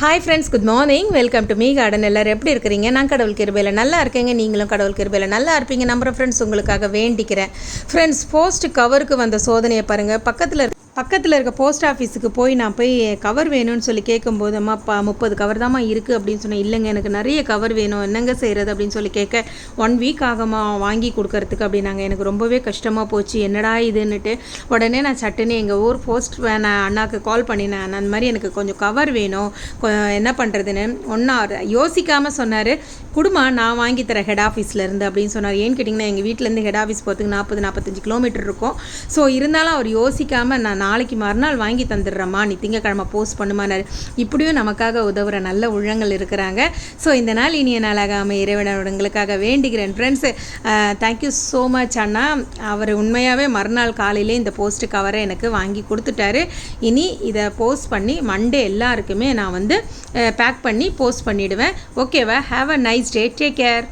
Hi friends, good morning. Welcome to me garden. எல்லோரும் எப்படி இருக்கிறீங்க? நான் கடவுள் கிருபையில் நல்லா இருக்கேங்க. நீங்களும் கடவுள் கிருபையில் நல்லா இருப்பீங்க நம்புகிறேன் ஃப்ரெண்ட்ஸ். உங்களுக்காக வேண்டிக்கிறேன் ஃப்ரெண்ட்ஸ். போஸ்ட் கவருக்கு வந்த சோதனையை பாருங்கள். பக்கத்தில் இருக்க போஸ்ட் ஆஃபீஸுக்கு நான் போய் கவர் வேணும்னு சொல்லி கேட்கும்போது, அம்மா 30 கவர் தாம்மா இருக்குது அப்படின்னு சொன்னேன். இல்லைங்க, எனக்கு நிறைய கவர் வேணும், என்னங்க செய்கிறது அப்படின்னு சொல்லி கேட்க 1 வீக் ஆகமா வாங்கி கொடுக்கறதுக்கு அப்படின்னாங்க. எனக்கு ரொம்பவே கஷ்டமாக போச்சு, என்னடா இதுன்னுட்டு. உடனே நான் சட்டுன்னு எங்கள் ஊர் போஸ்ட் வேன் அண்ணாக்கு கால் பண்ணினேன். அந்த மாதிரி எனக்கு கொஞ்சம் கவர் வேணும், என்ன பண்ணுறதுன்னு. யோசிக்காமல் சொன்னார், குடுமா நான் வாங்கி தரேன் ஹெட் ஆஃபீஸ்லேருந்து அப்படின்னு சொன்னார். ஏன்னு கேட்டிங்கன்னா, எங்கள் வீட்டிலேருந்து ஹெட் ஆஃபீஸ் போகிறதுக்கு 40-45 கிலோமீட்டர் இருக்கும். ஸோ இருந்தாலும் அவர் யோசிக்காமல், நான் நாளைக்கு மறுநாள் வாங்கி தந்துடுறேம்மா, நீ திங்கக்கிழமை போஸ்ட் பண்ணுமானார். இப்படியும் நமக்காக உதவுற நல்ல உள்ளங்கள் இருக்கிறாங்க. ஸோ இந்த நாள் இனிய நாளாக இறைவனங்களுக்காக வேண்டிக்கிறேன் ஃப்ரெண்ட்ஸு. தேங்க்யூ ஸோ மச் அண்ணா. அவர் உண்மையாகவே மறுநாள் காலையிலே இந்த போஸ்ட்டு கவரை எனக்கு வாங்கி கொடுத்துட்டாரு. இனி இதை போஸ்ட் பண்ணி மண்டே எல்லாருக்குமே நான் பேக் பண்ணி போஸ்ட் பண்ணிவிடுவேன். ஓகேவா? Have a nice day. Take care.